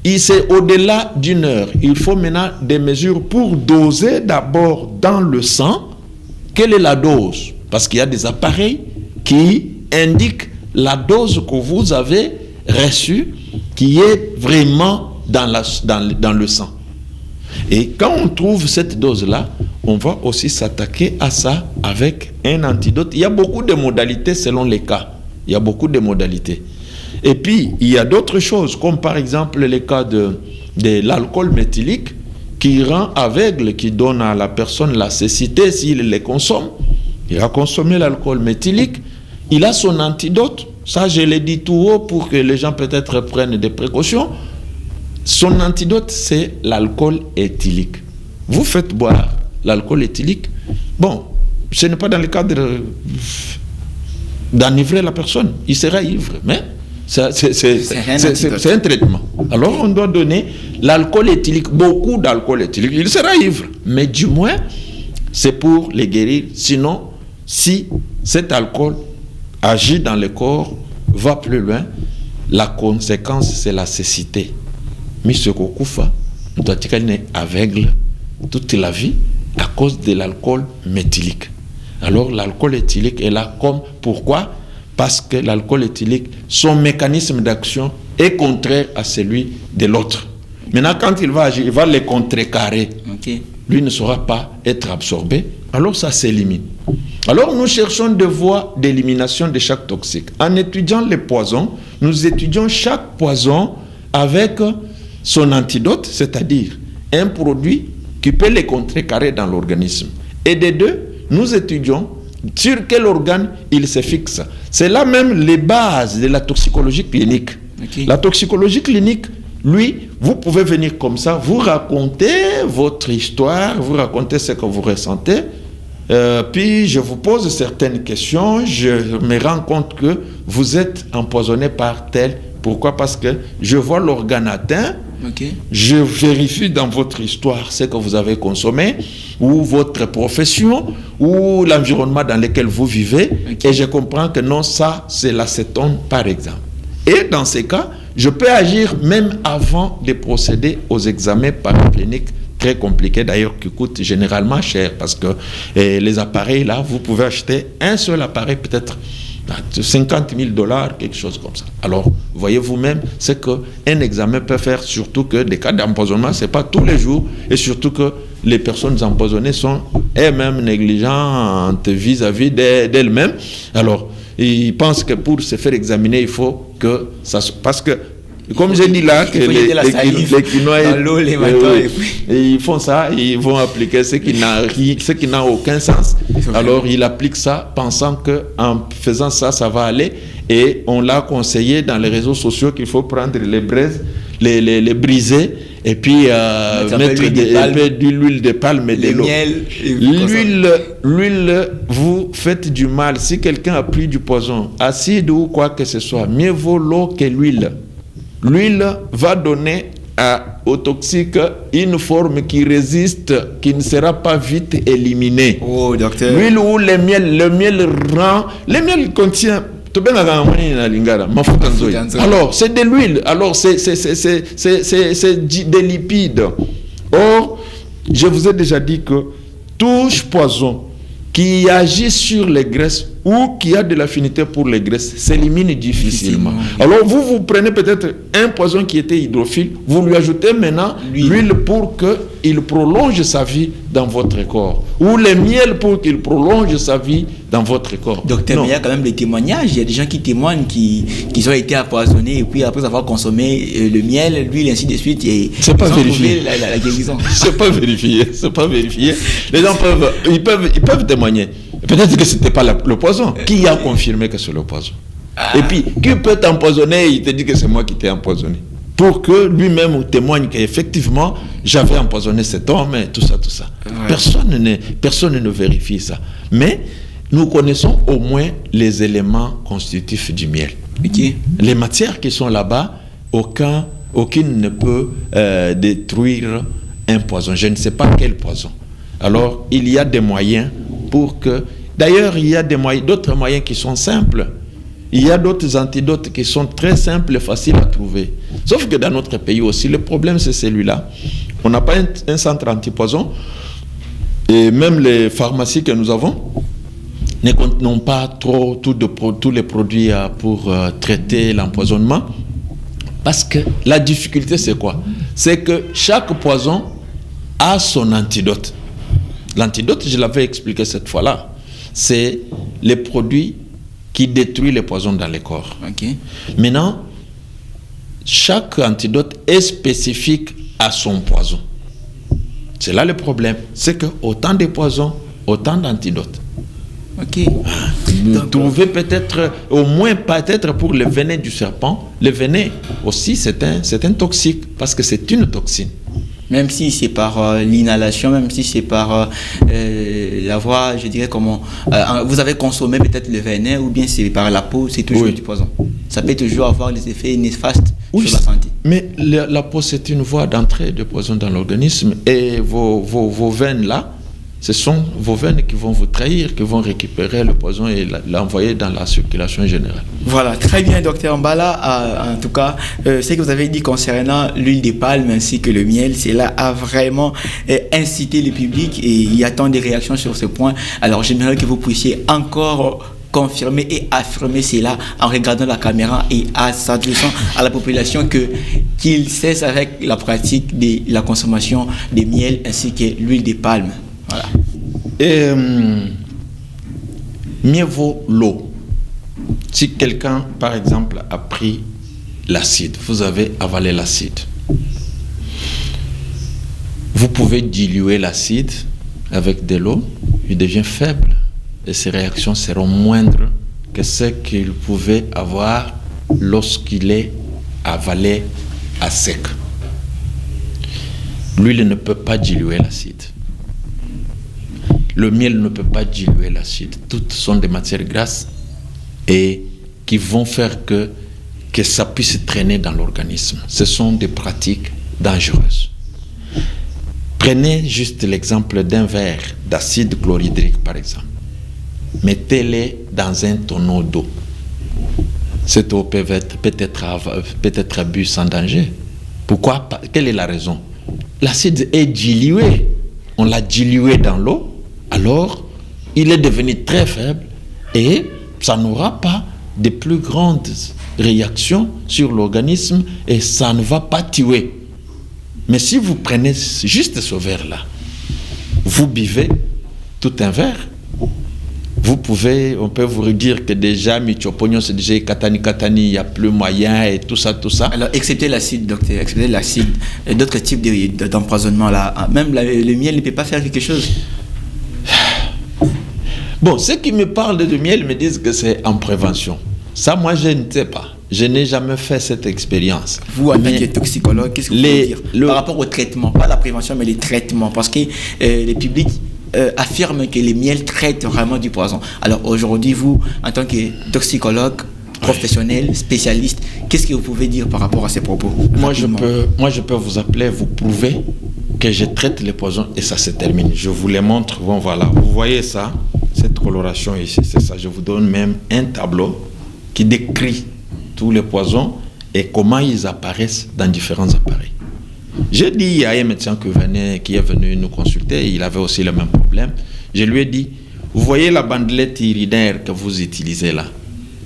c'est au-delà d'une heure, il faut maintenant des mesures pour doser d'abord dans le sang. Quelle est la dose? Parce qu'il y a des appareils qui indiquent la dose que vous avez reçue, qui est vraiment dans le sang. Et quand on trouve cette dose-là, on va aussi s'attaquer à ça avec un antidote. Il y a beaucoup de modalités selon les cas. Il y a beaucoup de modalités. Et puis, il y a d'autres choses, comme par exemple les cas de l'alcool méthylique qui rend aveugle, qui donne à la personne la cécité s'il les consomme. Il a consommé l'alcool méthylique, il a son antidote. Ça, je l'ai dit tout haut pour que les gens peut-être prennent des précautions. Son antidote, c'est l'alcool éthylique. Vous faites boire l'alcool éthylique. Bon, ce n'est pas dans le cadre d'enivrer la personne. Il sera ivre, mais c'est un traitement. Alors, on doit donner l'alcool éthylique, beaucoup d'alcool éthylique. Il sera ivre, mais du moins, c'est pour les guérir. Sinon, si cet alcool agit dans le corps, va plus loin, la conséquence, c'est la cécité. Misoko Kufa doit être aveugle toute la vie à cause de l'alcool méthylique. Alors l'alcool éthylique est là comme pourquoi? Parce que l'alcool éthylique, son mécanisme d'action est contraire à celui de l'autre. Maintenant, quand il va agir, il va les contrecarrer. Okay. Lui ne saura pas être absorbé, alors ça s'élimine. Alors nous cherchons des voies d'élimination de chaque toxique. En étudiant les poisons, nous étudions chaque poison avec son antidote, c'est-à-dire un produit qui peut les contrecarrer dans l'organisme. Et des deux, nous étudions sur quel organe il se fixe. C'est là même les bases de la toxicologie clinique. Okay. La toxicologie clinique, lui, vous pouvez venir comme ça, vous racontez votre histoire, vous racontez ce que vous ressentez, puis je vous pose certaines questions, je me rends compte que vous êtes empoisonné par tel. Pourquoi? Parce que je vois l'organe atteint, okay. Je vérifie dans votre histoire ce que vous avez consommé, ou votre profession, ou l'environnement dans lequel vous vivez, okay. Et je comprends que non, ça, c'est l'acétone, par exemple. Et dans ces cas, je peux agir même avant de procéder aux examens paracliniques très compliqués, d'ailleurs, qui coûtent généralement cher, parce que les appareils, là, vous pouvez acheter un seul appareil, peut-être $50 000, quelque chose comme ça. Alors, voyez vous-même, c'est qu'un examen peut faire, surtout que des cas d'empoisonnement, ce n'est pas tous les jours, et surtout que les personnes empoisonnées sont elles-mêmes négligentes vis-à-vis d'elles-mêmes. Alors, ils pensent que pour se faire examiner, il faut que ça... Parce que, comme j'ai dit là, que les Quinois, ils font ça, ils vont appliquer ce qui n'a aucun sens. Alors ils appliquent ça, pensant qu'en faisant ça, ça va aller. Et on l'a conseillé dans les réseaux sociaux qu'il faut prendre les braises, les briser, et puis mettre de l'huile de palme et de l'eau. L'huile, vous faites du mal. Si quelqu'un a pris du poison, acide ou quoi que ce soit, mieux vaut l'eau que l'huile. L'huile va donner au toxique une forme qui résiste, qui ne sera pas vite éliminée. Oh, docteur. L'huile ou le miel rend... Le miel contient... Alors, c'est de l'huile. Alors, c'est des lipides. Or, je vous ai déjà dit que tout poison qui agit sur les graisses ou qui a de l'affinité pour les graisses s'élimine difficilement. Alors vous prenez peut-être un poison qui était hydrophile, vous lui ajoutez maintenant l'huile pour qu'il prolonge sa vie dans votre corps, ou le miel pour qu'il prolonge sa vie dans votre corps. Docteur, mais il y a quand même des témoignages, il y a des gens qui témoignent qui ont été empoisonnés et puis après avoir consommé le miel, l'huile, ainsi de suite, et c'est pas vérifié. La guérison. C'est pas vérifié, c'est pas vérifié. Les gens peuvent témoigner. Peut-être que c'était pas le poison. Qui a confirmé que c'est le poison? Et puis, qui peut t'empoisonner et il te dit que c'est moi qui t'ai empoisonné? Pour que lui-même témoigne qu'effectivement, j'avais empoisonné cet homme et tout ça. Ouais. Personne ne vérifie ça. Mais nous connaissons au moins les éléments constitutifs du miel. Okay. Les matières qui sont là-bas, aucun aucune ne peut détruire un poison. Je ne sais pas quel poison. Alors, il y a des moyens pour que... D'ailleurs, il y a d'autres moyens qui sont simples. Il y a d'autres antidotes qui sont très simples et faciles à trouver. Sauf que dans notre pays aussi, le problème, c'est celui-là. On n'a pas un centre antipoison. Et même les pharmacies que nous avons n'ont pas trop tous les produits pour traiter l'empoisonnement. Parce que la difficulté, c'est quoi? C'est que chaque poison a son antidote. L'antidote, je l'avais expliqué cette fois-là, c'est les produits qui détruisent les poisons dans les corps. Okay. Maintenant, chaque antidote est spécifique à son poison. C'est là le problème. C'est que autant de poisons, autant d'antidotes. Ok. Vous trouvez peut-être, au moins peut-être pour le venin du serpent, le venin aussi c'est un toxique parce que c'est une toxine. Même si c'est par l'inhalation, même si c'est par la voie, je dirais comment... vous avez consommé peut-être le venin ou bien c'est par la peau, c'est toujours du poison. Ça peut toujours avoir des effets néfastes sur la santé. Mais la peau, c'est une voie d'entrée de poison dans l'organisme et vos veines là, ce sont vos veines qui vont vous trahir, qui vont récupérer le poison et l'envoyer dans la circulation générale. Voilà, très bien, docteur Mbala. En tout cas, ce que vous avez dit concernant l'huile de palme ainsi que le miel, cela a vraiment incité le public et il y a tant de réactions sur ce point. Alors, j'aimerais que vous puissiez encore confirmer et affirmer cela en regardant la caméra et en s'adressant à la population qu'ils cessent avec la pratique de la consommation de miel ainsi que l'huile de palme. Voilà. Et mieux vaut l'eau. Si quelqu'un, par exemple, a pris l'acide, vous avez avalé l'acide, vous pouvez diluer l'acide avec de l'eau, il devient faible et ses réactions seront moindres que ce qu'il pouvait avoir lorsqu'il est avalé à sec. L'huile ne peut pas diluer l'acide. Le miel ne peut pas diluer l'acide. Toutes sont des matières grasses et qui vont faire que ça puisse traîner dans l'organisme. Ce sont des pratiques dangereuses. Prenez juste l'exemple d'un verre d'acide chlorhydrique, par exemple. Mettez-le dans un tonneau d'eau. Cette eau peut être bu sans danger. Pourquoi? Quelle est la raison? L'acide est dilué. On l'a dilué dans l'eau. Alors, il est devenu très faible et ça n'aura pas de plus grandes réactions sur l'organisme et ça ne va pas tuer. Mais si vous prenez juste ce verre-là, vous buvez tout un verre, on peut vous dire que déjà, Michopognon, c'est déjà katani, il n'y a plus moyen et tout ça. Alors, excepté l'acide, docteur, excepté l'acide, d'autres types d'empoisonnement là, même le miel ne peut pas faire quelque chose. Bon, ceux qui me parlent de miel me disent que c'est en prévention. Ça, moi, je ne sais pas. Je n'ai jamais fait cette expérience. Vous, en tant que toxicologue, qu'est-ce que vous pouvez dire par rapport au traitement? Pas la prévention, mais les traitements. Parce que les publics affirment que les miels traitent vraiment du poison. Alors aujourd'hui, vous, en tant que toxicologue, professionnel, spécialiste, qu'est-ce que vous pouvez dire par rapport à ces propos? Moi, je peux vous appeler, vous prouver que je traite les poisons et ça se termine. Je vous les montre. Bon, voilà. Vous voyez ça? Cette coloration ici, c'est ça. Je vous donne même un tableau qui décrit tous les poisons et comment ils apparaissent dans différents appareils. J'ai dit, il y a un médecin qui est venu nous consulter, il avait aussi le même problème. Je lui ai dit, vous voyez la bandelette urinaire que vous utilisez là?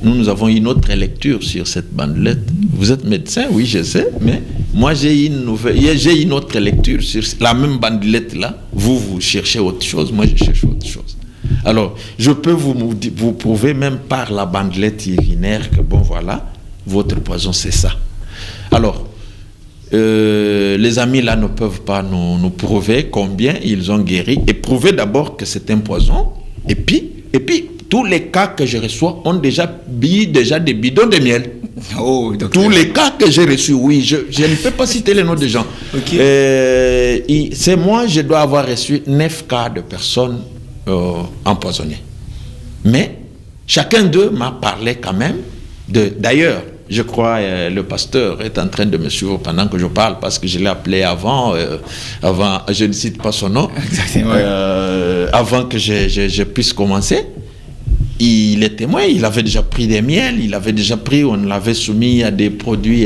Nous avons une autre lecture sur cette bandelette. Vous êtes médecin, oui, je sais, mais moi j'ai une autre lecture sur la même bandelette là. Vous cherchez autre chose, moi je cherche autre chose. Alors, je peux vous prouver même par la bandelette urinaire que bon voilà, votre poison c'est ça. Alors, les amis là ne peuvent pas nous prouver combien ils ont guéri et prouver d'abord que c'est un poison. Et puis, tous les cas que je reçois ont déjà des bidons de miel. Oh, tous les cas que j'ai reçus, oui, je ne peux pas citer les noms des gens. Okay. C'est moi, je dois avoir reçu 9 cas de personnes empoisonnées. Mais chacun d'eux m'a parlé quand même d'ailleurs, je crois le pasteur est en train de me suivre pendant que je parle parce que je l'ai appelé avant, je ne cite pas son nom, avant que je puisse commencer. Il est témoin, il avait déjà pris des miels, on l'avait soumis à des produits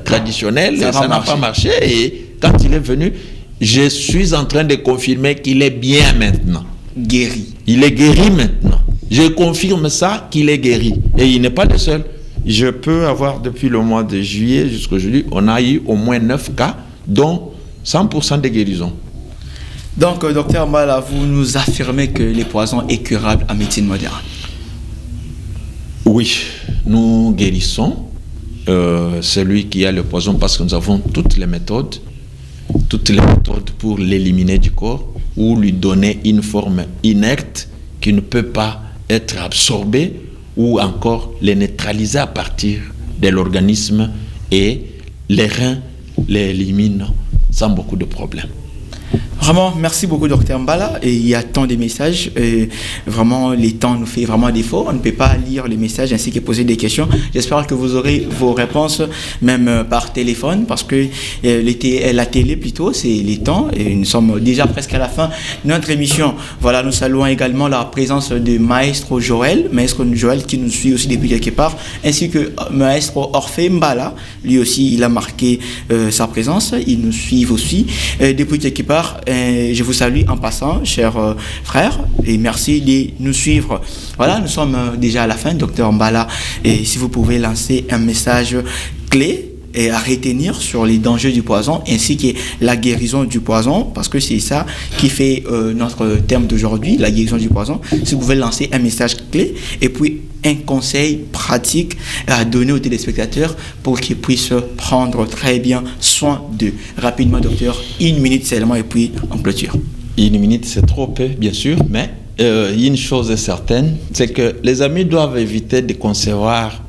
traditionnels, ça n'a pas marché. Et quand il est venu, je suis en train de confirmer qu'il est bien maintenant. Guéri. Il est guéri maintenant. Je confirme ça, qu'il est guéri. Et il n'est pas le seul. Je peux avoir, depuis le mois de juillet jusqu'aujourd'hui, on a eu au moins 9 cas, dont 100% de guérison. Donc, docteur Mbala, vous nous affirmez que les poisons est curable en médecine moderne. Oui, nous guérissons celui qui a le poison parce que nous avons toutes les méthodes pour l'éliminer du corps ou lui donner une forme inerte qui ne peut pas être absorbée ou encore les neutraliser à partir de l'organisme et les reins l'éliminent sans beaucoup de problèmes. Vraiment, merci beaucoup, docteur Mbala. Et il y a tant de messages. Et vraiment, les temps nous fait vraiment défaut. On ne peut pas lire les messages ainsi que poser des questions. J'espère que vous aurez vos réponses, même par téléphone, parce que la télé, plutôt, c'est les temps. Et nous sommes déjà presque à la fin de notre émission. Voilà, nous saluons également la présence de Maestro Joël qui nous suit aussi depuis quelque part, ainsi que Maestro Orphée Mbala. Lui aussi, il a marqué sa présence. Ils nous suivent aussi depuis quelque part. Je vous salue en passant, chers frères, et merci de nous suivre. Voilà, nous sommes déjà à la fin, docteur Mbala, et si vous pouvez lancer un message clé et à retenir sur les dangers du poison ainsi que la guérison du poison, parce que c'est ça qui fait notre thème d'aujourd'hui, la guérison du poison. Si vous pouvez lancer un message clé et puis un conseil pratique à donner aux téléspectateurs pour qu'ils puissent prendre très bien soin d'eux. Rapidement, docteur, 1 minute seulement et puis on clôture. 1 minute, c'est trop peu, bien sûr, mais une chose est certaine, c'est que les amis doivent éviter de concevoir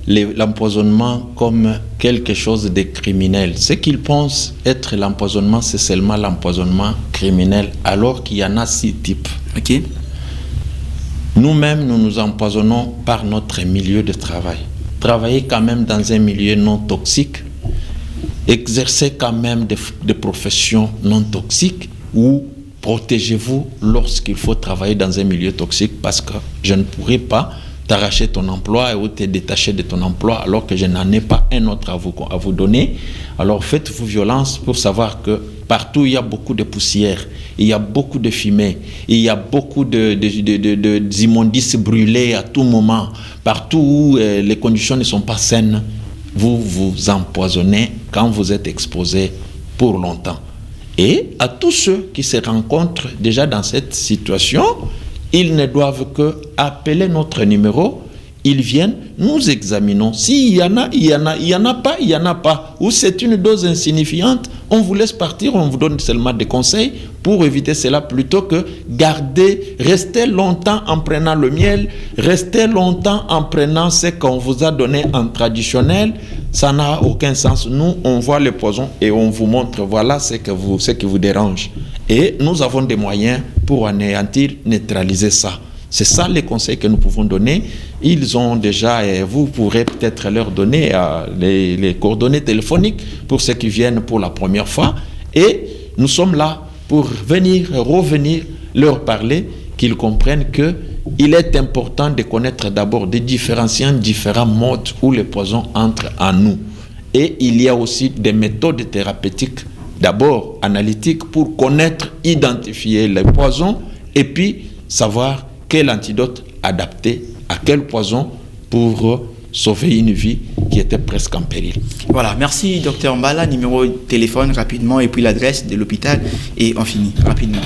l'empoisonnement comme quelque chose de criminel. Ce qu'ils pensent être l'empoisonnement, c'est seulement l'empoisonnement criminel, alors qu'il y en a 6 types. Ok. Nous-mêmes, nous nous empoisonnons par notre milieu de travail. Travailler quand même dans un milieu non toxique, exercer quand même des professions non toxiques ou protégez-vous lorsqu'il faut travailler dans un milieu toxique parce que je ne pourrai pas t'arracher ton emploi ou te détacher de ton emploi alors que je n'en ai pas un autre à vous donner. Alors faites-vous violence pour savoir que partout il y a beaucoup de poussière, il y a beaucoup de fumée, il y a beaucoup d'immondices brûlés à tout moment. Partout où les conditions ne sont pas saines, vous vous empoisonnez quand vous êtes exposé pour longtemps. Et à tous ceux qui se rencontrent déjà dans cette situation, ils ne doivent que appeler notre numéro, ils viennent, nous examinons. S'il y en a, il y en a, il n'y en a pas, il n'y en a pas. Ou c'est une dose insignifiante, on vous laisse partir, on vous donne seulement des conseils pour éviter cela plutôt que rester longtemps en prenant le miel, rester longtemps en prenant ce qu'on vous a donné en traditionnel. Ça n'a aucun sens. Nous, on voit le poison et on vous montre, voilà ce qui vous dérange. Et nous avons des moyens pour anéantir, neutraliser ça. C'est ça les conseils que nous pouvons donner. Ils ont déjà, et vous pourrez peut-être leur donner les coordonnées téléphoniques pour ceux qui viennent pour la première fois. Et nous sommes là pour revenir, leur parler, qu'ils comprennent qu'il est important de connaître d'abord de différents modes où le poison entre en nous. Et il y a aussi des méthodes thérapeutiques, d'abord analytiques, pour connaître, identifier les poisons et puis savoir quel antidote adapté à quel poison pour sauver une vie qui était presque en péril. Voilà, merci docteur Mbala, numéro de téléphone rapidement et puis l'adresse de l'hôpital et on finit rapidement.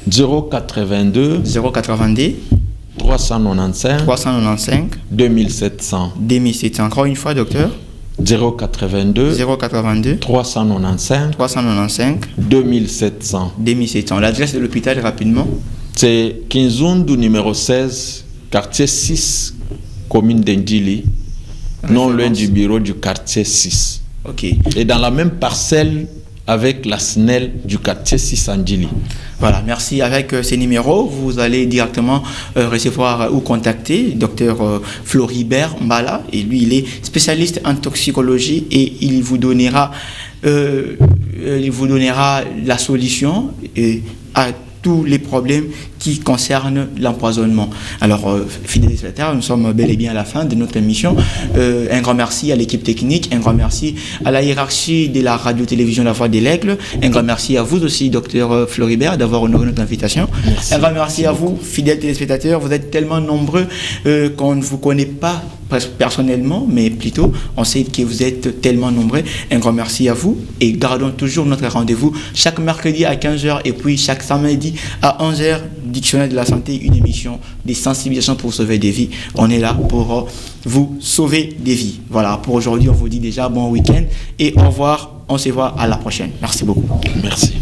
082 395 2700. Encore une fois, docteur. 082 395 2700. L'adresse de l'hôpital rapidement. C'est Kinzundu numéro 16, quartier 6, commune d'Indili, non loin du bureau du quartier 6. Ok. Et dans la même parcelle, avec la SNEL du quartier Sissandjili. Voilà, merci. Avec ces numéros, vous allez directement recevoir ou contacter Dr Floribert Mbala. Et lui, il est spécialiste en toxicologie et il vous donnera la solution à tous les problèmes qui concernent l'empoisonnement. Alors, fidèles téléspectateurs, nous sommes bel et bien à la fin de notre émission. Un grand merci à l'équipe technique, un grand merci à la hiérarchie de la radio-télévision La Voix de l'Aigle, un grand merci à vous aussi, docteur Floribert, d'avoir honoré notre invitation. Merci. Un grand merci à vous, fidèles téléspectateurs. Vous êtes tellement nombreux qu'on ne vous connaît pas personnellement, mais plutôt on sait que vous êtes tellement nombreux. Un grand merci à vous et gardons toujours notre rendez-vous chaque mercredi à 15h et puis chaque samedi à 11h. Dictionnaire de la santé, une émission de sensibilisation pour sauver des vies. On est là pour vous sauver des vies. Voilà, pour aujourd'hui, on vous dit déjà bon week-end et au revoir. On se voit à la prochaine. Merci beaucoup. Merci.